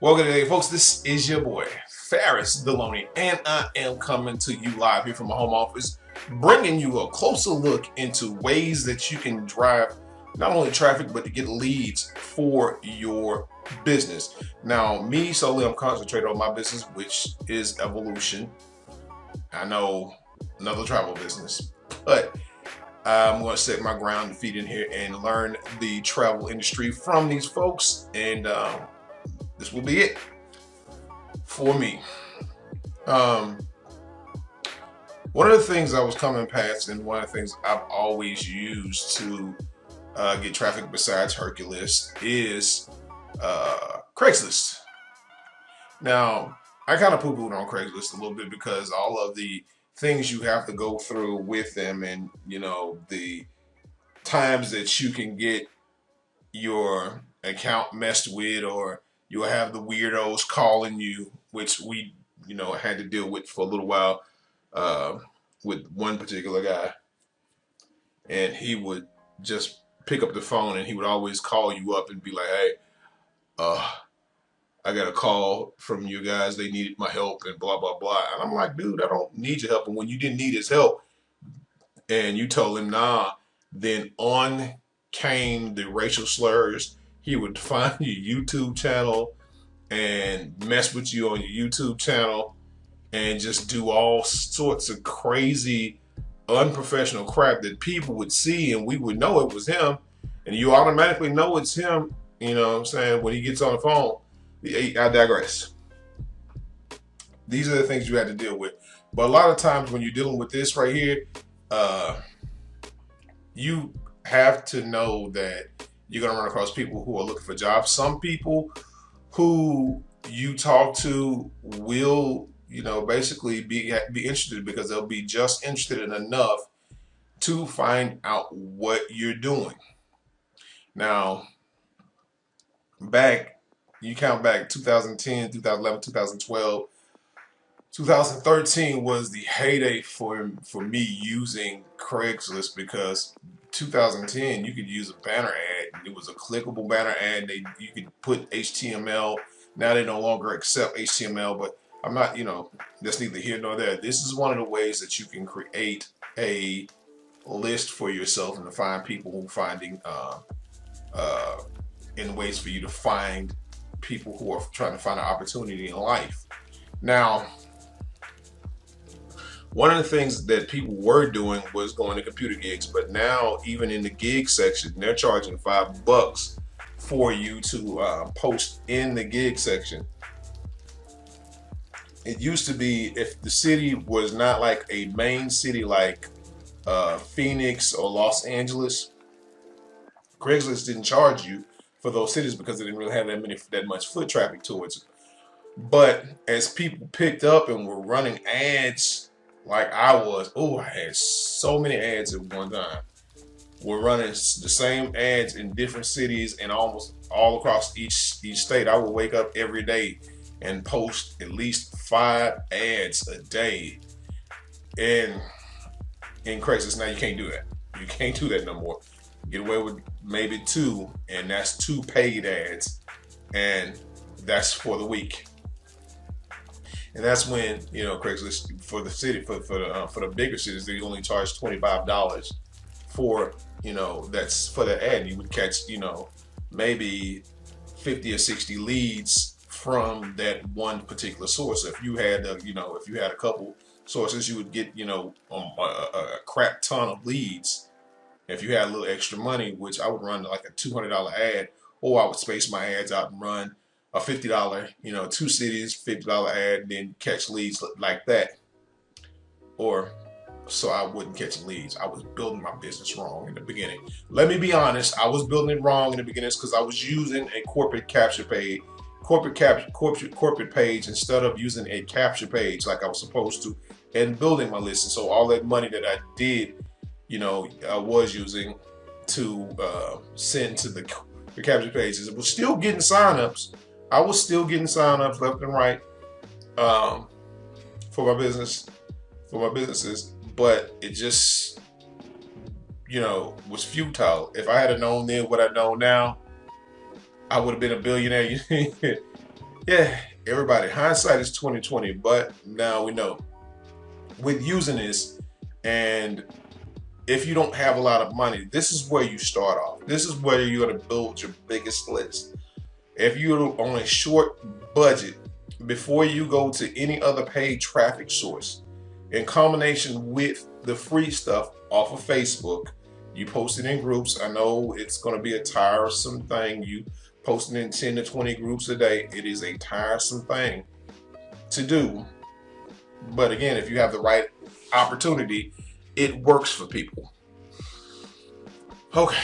Welcome today, folks. This is your boy, Ferris Deloney, and I am coming to you live here from my home office, bringing you a closer look into ways that you can drive not only traffic, but to get leads for your business. Now, me solely, I'm concentrating on my business, which is Evolution. I know another travel business, but I'm going to set my ground feet in here and learn the travel industry from these folks, and this will be it for me. One of the things I was coming past, and one of the things I've always used to get traffic besides Hercules is Craigslist. Now, I kind of poo-pooed on Craigslist a little bit because all of the things you have to go through with them, and the times that you can get your account messed with, or you'll have the weirdos calling you, which we had to deal with for a little while with one particular guy. And he would just pick up the phone and he would always call you up and be like, hey, I got a call from you guys, they needed my help and blah blah blah. And I'm like, dude, I don't need your help. And when you didn't need his help and you told him nah, then on came the racial slurs. He would find your YouTube channel and mess with you on your YouTube channel and just do all sorts of crazy, unprofessional crap that people would see, and we would know it was him, and you automatically know it's him, you know what I'm saying, when he gets on the phone. I digress. These are the things you have to deal with. But a lot of times when you're dealing with this right here, you have to know that you're going to run across people who are looking for jobs. Some people who you talk to will, basically be interested because they'll be just interested in enough to find out what you're doing. Now, you count back 2010, 2011, 2012, 2013 was the heyday for me using Craigslist, because 2010 you could use a banner ad. It was a clickable banner ad. You could put HTML. Now they no longer accept HTML, but I'm not, that's neither here nor there. This is one of the ways that you can create a list for yourself and to find people who finding in ways for you to find people who are trying to find an opportunity in life. Now, one of the things that people were doing was going to computer gigs, but now even in the gig section, they're charging $5 for you to post in the gig section. It used to be, if the city was not like a main city like Phoenix or Los Angeles, Craigslist didn't charge you for those cities because they didn't really have that much foot traffic towards it. But as people picked up and were running ads like I had so many ads at one time. We're running the same ads in different cities and almost all across each state. I would wake up every day and post at least 5 ads a day. And in Craigslist now you can't do that. You can't do that no more. Get away with maybe 2, and that's 2 paid ads, and that's for the week. And that's when Craigslist for the city for the bigger cities, they only charge $25 for that's for the ad. You would catch maybe 50 or 60 leads from that one particular source. If you had if you had a couple sources, you would get a crap ton of leads. If you had a little extra money, which I would run like a $200 ad, or I would space my ads out and run a $50, 2 cities, $50 ad, then catch leads like that. Or so I wouldn't catch leads. I was building my business wrong in the beginning. Let me be honest, I was building it wrong in the beginning because I was using a corporate page instead of using a capture page like I was supposed to, and building my list. And so all that money that I did, I was using to send to the capture pages. It was still getting signups. I was still getting signups left and right for my businesses, but it just was futile. If I had known then what I know now, I would have been a billionaire. Yeah, everybody, hindsight is 2020, but now we know with using this, and if you don't have a lot of money, this is where you start off. This is where you're going to build your biggest list. If you're on a short budget, before you go to any other paid traffic source, in combination with the free stuff off of Facebook, you post it in groups. I know it's going to be a tiresome thing. You posting in 10 to 20 groups a day. It is a tiresome thing to do. But again, if you have the right opportunity, it works for people. Okay.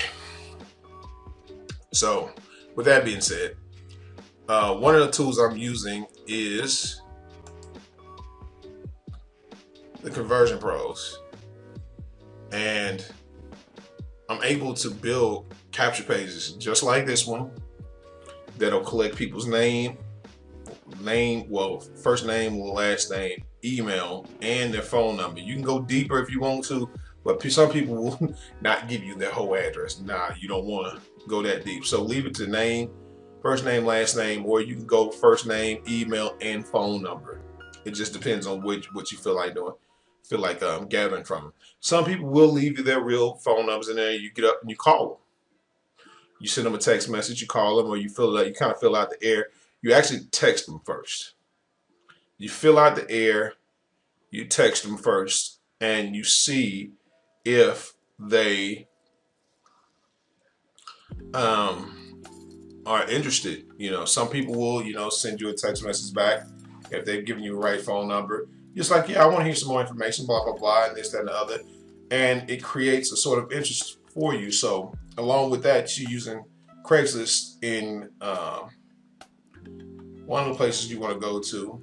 So, with that being said, one of the tools I'm using is the Conversion Pros, and I'm able to build capture pages just like this one that'll collect people's well, first name, last name, email, and their phone number. You can go deeper if you want to, but some people will not give you their whole address. Nah, you don't want to go that deep. So leave it to name, first name, last name, or you can go first name, email, and phone number. It just depends on what you feel like doing. Feel like gathering from them. Some people will leave you their real phone numbers in there. You get up and you call them. You send them a text message, you call them, or you kind of fill out the air. You actually text them first. You fill out the air, you text them first, and you see if they are interested. Some people will, send you a text message back if they've given you the right phone number. Just like, yeah, I want to hear some more information, blah, blah, blah, and this, that, and the other. And it creates a sort of interest for you. So along with that, you're using Craigslist in one of the places you want to go to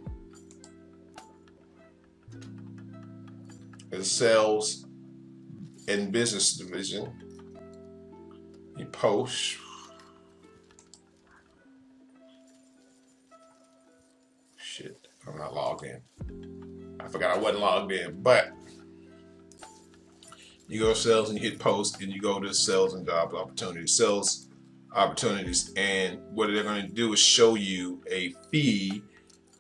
is sales and business division. You post. Shit, I'm not logged in. I forgot I wasn't logged in, but you go to sales and you hit post and you go to sales and job opportunities, sales opportunities, and what they're going to do is show you a feed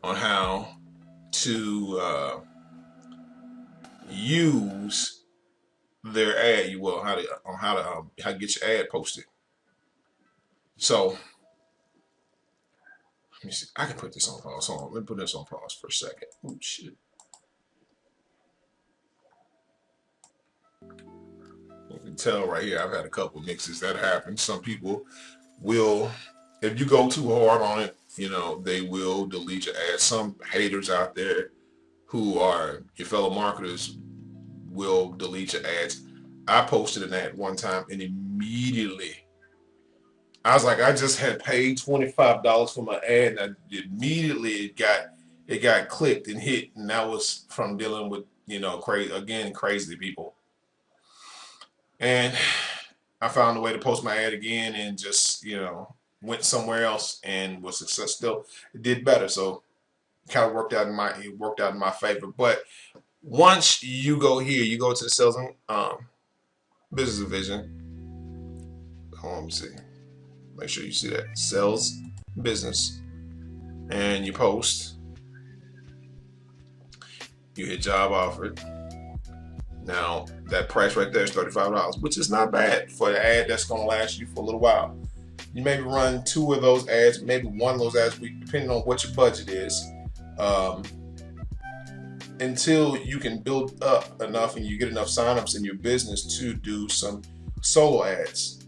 on how to use their ad. How to get your ad posted. So let me see. I can put this on pause. Hold on. Let me put this on pause for a second. Oh shit. You can tell right here, I've had a couple mixes that happen. Some people will, if you go too hard on it, they will delete your ads. Some haters out there who are your fellow marketers will delete your ads. I posted an ad one time and immediately, I was like, I just had paid $25 for my ad, and immediately it got clicked and hit, and that was from dealing with crazy people. And I found a way to post my ad again and just went somewhere else and was successful. Still, it did better, so it kind of worked out in my favor. But once you go here, you go to the sales and business division. Hold on, let me see. Make sure you see that sales business, and you post. You hit job offered. Now that price right there is $35, which is not bad for the ad that's going to last you for a little while. You maybe run 2 of those ads, maybe 1 of those ads, depending on what your budget is, until you can build up enough and you get enough signups in your business to do some solo ads.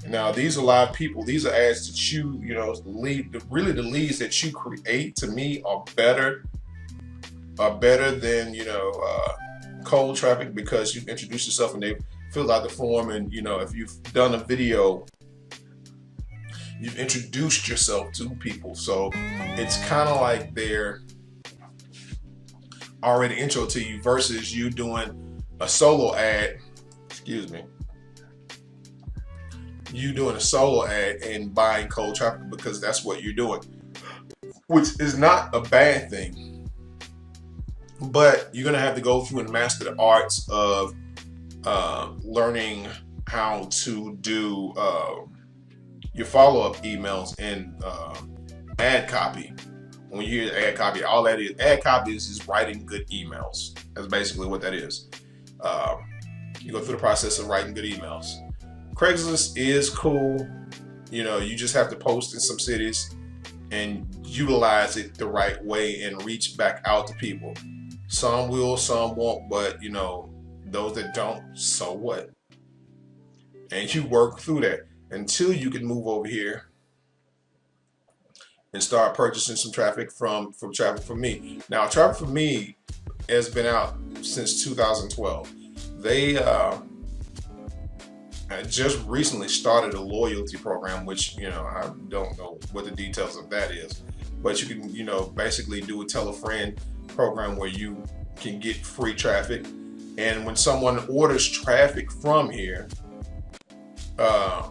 Now these are live people. These are ads that really the leads that you create to me are better than cold traffic, because you introduce yourself and they fill out the form, and if you've done a video, you've introduced yourself to people, so it's kind of like they're already intro to you versus you doing a solo ad. Excuse me. You doing a solo ad and buying cold traffic, because that's what you're doing, which is not a bad thing. But you're going to have to go through and master the arts of learning how to do your follow-up emails and ad copy. When you hear ad copy, all that is, ad copy is just writing good emails. That's basically what that is. You go through the process of writing good emails. Craigslist is cool. You know, you just have to post in some cities and utilize it the right way and reach back out to people. Some will, some won't, but you know, those that don't, so what? And you work through that until you can move over here and start purchasing some traffic from Traffic for Me. Now, Traffic for Me has been out since 2012. They just recently started a loyalty program, which, you know, I don't know what the details of that is, but you can, you know, basically do a tell a friend program where you can get free traffic. And when someone orders traffic from here,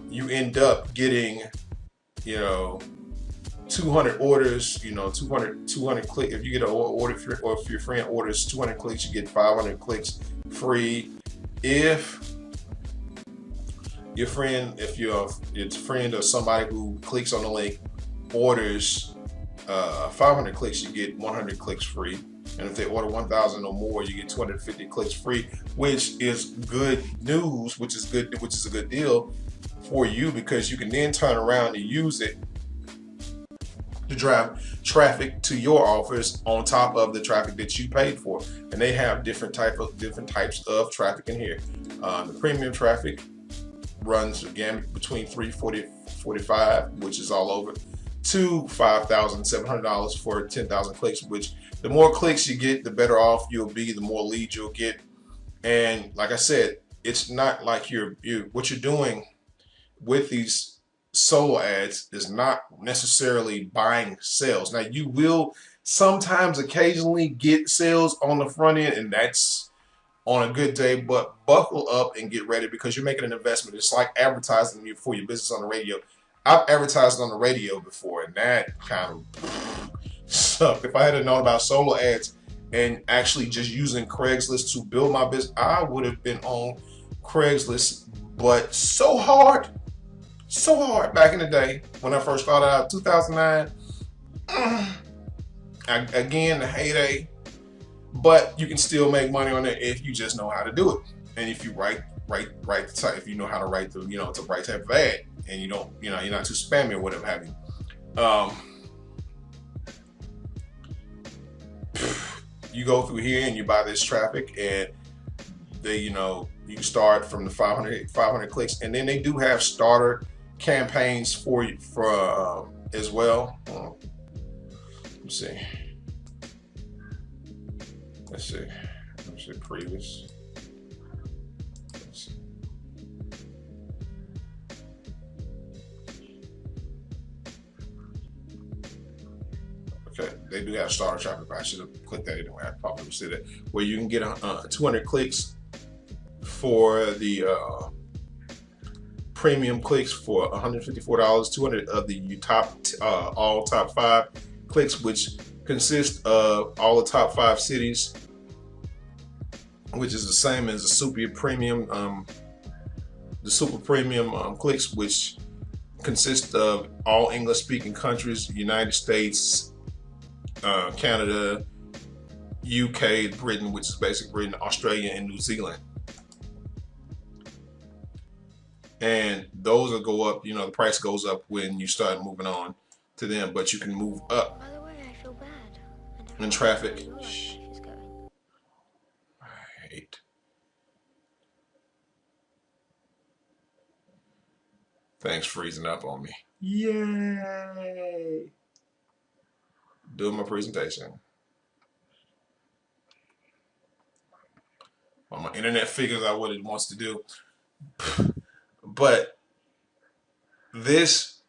you end up getting, you know, 200 orders, you know, 200 clicks. If you get an order, or if your friend orders 200 clicks, you get 500 clicks free. If your friend, if your friend or somebody who clicks on the link orders 500 clicks, you get 100 clicks free. And if they order 1,000 or more, you get 250 clicks free, which is good news, which is a good deal for you, because you can then turn around and use it to drive traffic to your office on top of the traffic that you paid for. And they have different types of traffic in here. The premium traffic runs again between $345, which is all over, to $5,700 for 10,000 clicks. Which the more clicks you get, the better off you'll be, the more leads you'll get. And like I said, it's not like what you're doing with these solo ads is not necessarily buying sales. Now, you will sometimes occasionally get sales on the front end, and that's on a good day, but buckle up and get ready, because you're making an investment. It's like advertising for your business on the radio. I've advertised on the radio before, and that kind of sucked. If I had known about solo ads and actually just using Craigslist to build my business, I would have been on Craigslist, but so hard back in the day when I first started out, 2009. Again, the heyday, but you can still make money on it if you just know how to do it, and if you write the type, if you know how to write the, you know, the right type of ad, and you don't, you know, you're not too spammy or whatever have you. You go through here and you buy this traffic, and they, you know, you start from the 500 clicks, and then they do have starter campaigns for you as well. Let's see previous. Let's see. Okay, they do have starter traffic, but I should have clicked that anyway. I probably would say that, where you can get 200 clicks for the premium clicks for $154, 200 of the all top 5 clicks, which consist of all the top 5 cities, which is the same as the super premium clicks, which consist of all English speaking countries: United States, Canada, UK, Britain, which is basically Britain, Australia, and New Zealand. And those will go up, you know, the price goes up when you start moving on to them, but you can move up. By the way, I feel bad. In traffic. I hate. Things freezing up on me. Yay! Doing my presentation. Well, my internet figures out what it wants to do. But this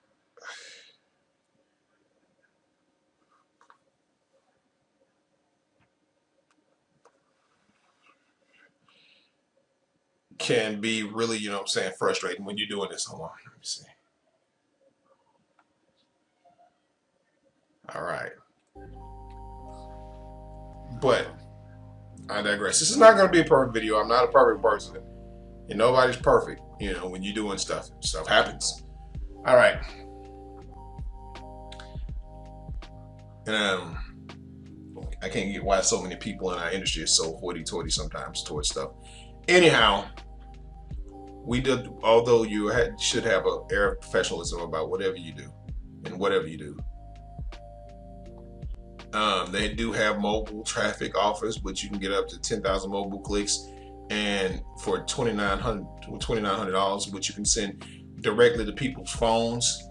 can be really, you know what I'm saying, frustrating when you're doing this. Hold on, let me see. All right. But I digress. This is not going to be a perfect video. I'm not a perfect person. And nobody's perfect, you know, when you're doing stuff. Stuff happens. All right. And I can't get why so many people in our industry are so hoity-toity sometimes towards stuff. Anyhow, we did. Although you should have an air of professionalism about whatever you do, and whatever you do. They do have mobile traffic offers, but you can get up to 10,000 mobile clicks, and for $2,900, which you can send directly to people's phones,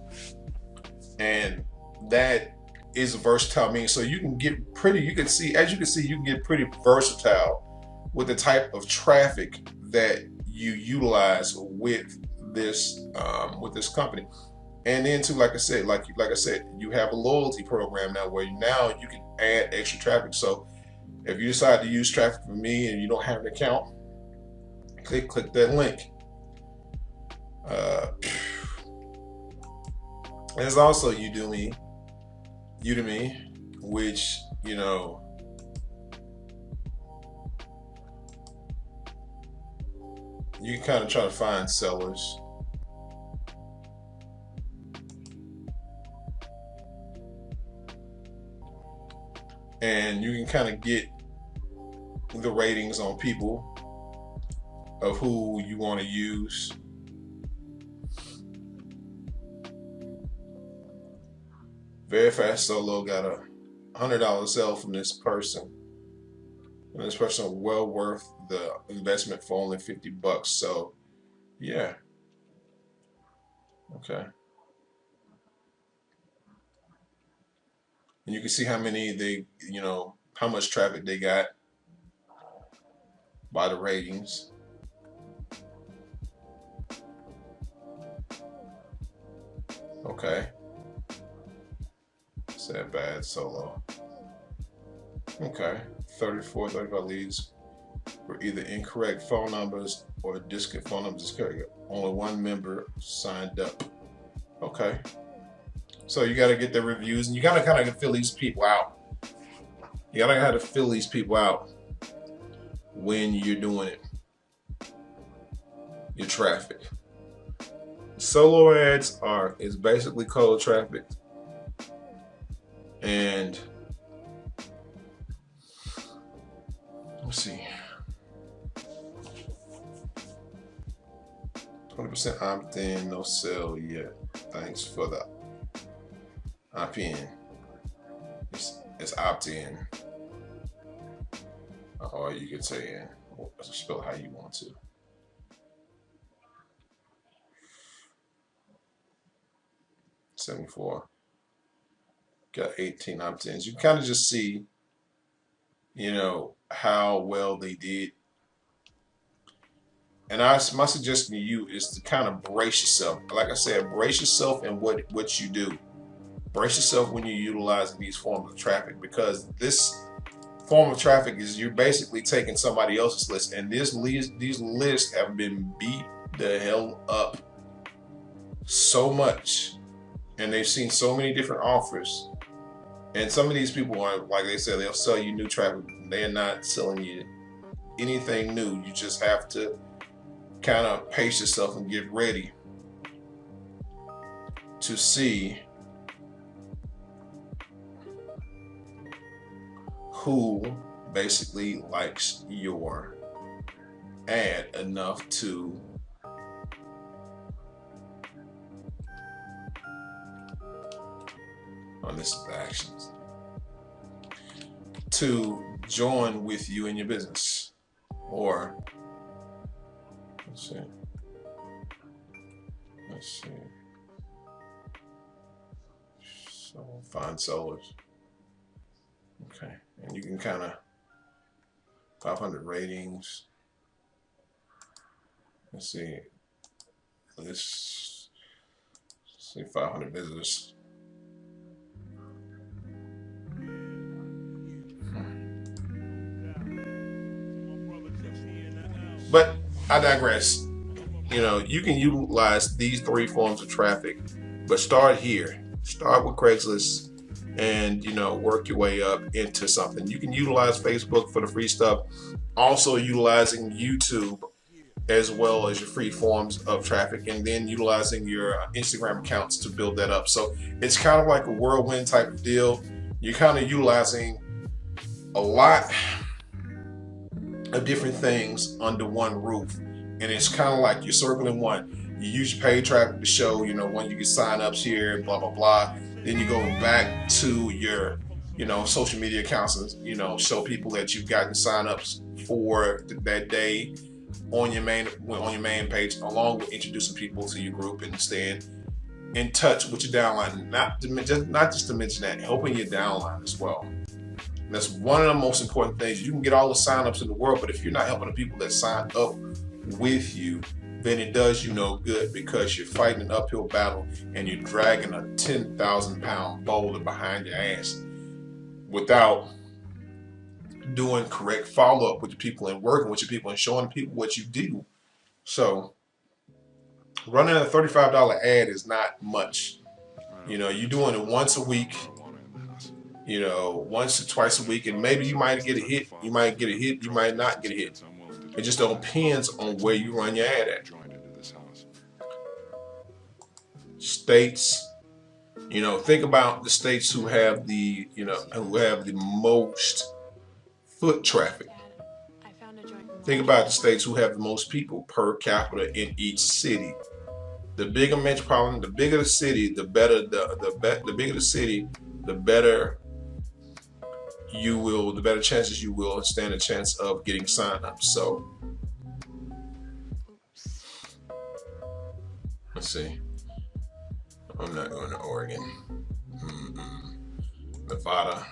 and that is versatile. I mean, so you can get pretty. You can see, as you can see, you can get pretty versatile with the type of traffic that you utilize with this company. And then too, like I said, you have a loyalty program now where now you can add extra traffic. So if you decide to use traffic from me and you don't have an account, click that link. There's also Udimi, which, you know, you can kind of try to find sellers. And you can kind of get the ratings on people of who you want to use. Very Fast Solo got a $100 sale from this person. And this person well worth the investment for only $50. So, yeah. Okay. And you can see how many how much traffic they got by the ratings. Okay. Sad bad solo. Okay. 35 leads were either incorrect phone numbers or disconnect phone numbers. Only one member signed up. Okay. So you got to get the reviews, and you got to kind of fill these people out. You got to have to fill these people out when you're doing it. Your traffic. Solo ads is basically cold traffic, and let's see, 20% opt-in, no sale yet. Thanks for the opt-in. It's opt-in, or you could say spell it how you want to. $74. Got 18 opt-ins. You can kind of just see, how well they did. And my suggestion to you is to kind of brace yourself. Like I said, brace yourself in what you do. Brace yourself when you're utilizing these forms of traffic, because this form of traffic is you're basically taking somebody else's list, and these lists have been beat the hell up so much, and they've seen so many different offers. And some of these people are, like they said, they'll sell you new traffic. They're not selling you anything new. You just have to kind of pace yourself and get ready to see who basically likes your ad enough to on this actions to join with you in your business. Or let's see, so find sellers. Okay, and you can kind of 500 ratings. Let's see, let's see, 500 visitors. But I digress. You can utilize these three forms of traffic, but start here. Start with Craigslist and, work your way up into something. You can utilize Facebook for the free stuff, also utilizing YouTube as well as your free forms of traffic, and then utilizing your Instagram accounts to build that up. So it's kind of like a whirlwind type of deal. you're kind of utilizing a lot of different things under one roof, and it's kind of like you're circling one. You use your paid traffic to show, when you get sign-ups here, blah blah blah. Then you go back to your, social media accounts and show people that you've gotten sign-ups for that day on your main page, along with introducing people to your group and staying in touch with your downline. Not just to mention that, helping your downline as well. And that's one of the most important things. You can get all the signups in the world, but if you're not helping the people that sign up with you, then it does you no good, because you're fighting an uphill battle and you're dragging a 10,000-pound boulder behind your ass without doing correct follow-up with your people and working with your people and showing people what you do. So running a $35 ad is not much. You're doing it once a week, once or twice a week, and maybe you might get a hit. You might get a hit, you might not get a hit. It just depends on where you run your ad at. States, think about the states who have the most foot traffic. Think about the states who have the most people per capita in each city. The bigger metropolitan, the bigger the city, the better the bigger the city, the better the better chances you will stand a chance of getting sign-ups. So let's see. I'm not going to Oregon. Nevada.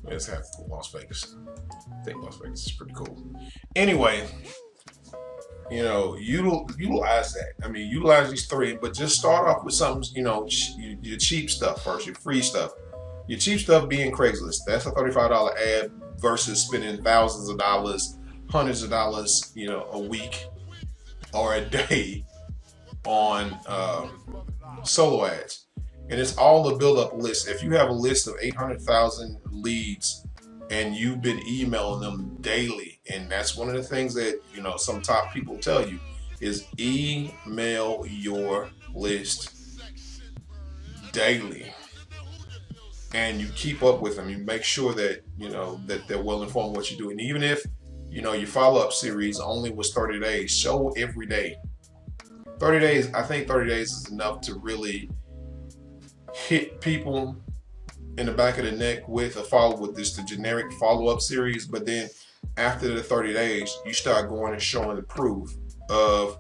Let's have Las Vegas. I think Las Vegas is pretty cool. Anyway, utilize that. I mean, utilize these three, but just start off with something, your cheap stuff first, your free stuff. Your cheap stuff being Craigslist. That's a $35 ad versus spending thousands of dollars, hundreds of dollars, a week or a day on solo ads. And it's all the build-up list. If you have a list of 800,000 leads and you've been emailing them daily, and that's one of the things that some top people tell you is email your list daily, and you keep up with them. You make sure that that they're well informed of what you do. And even if your follow-up series only was 30 days, show every day. 30 days, I think 30 days is enough to really hit people in the back of the neck with the generic follow-up series. But then after the 30 days, you start going and showing the proof of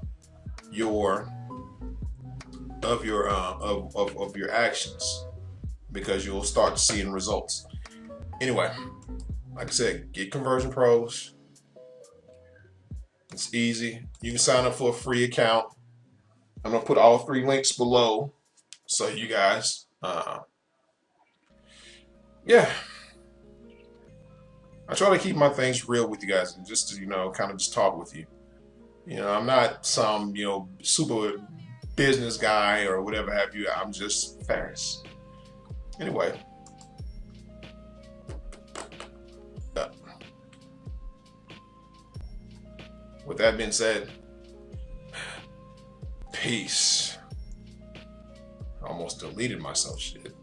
your actions, because you'll start seeing results. Anyway, like I said, get Conversion Pros. It's easy. You can sign up for a free account. I'm gonna put all three links below, so you guys, yeah. I try to keep my things real with you guys and just to, kind of just talk with you. I'm not some, super business guy or whatever have you. I'm just Ferris. Anyway. With that being said, peace. I almost deleted myself, shit.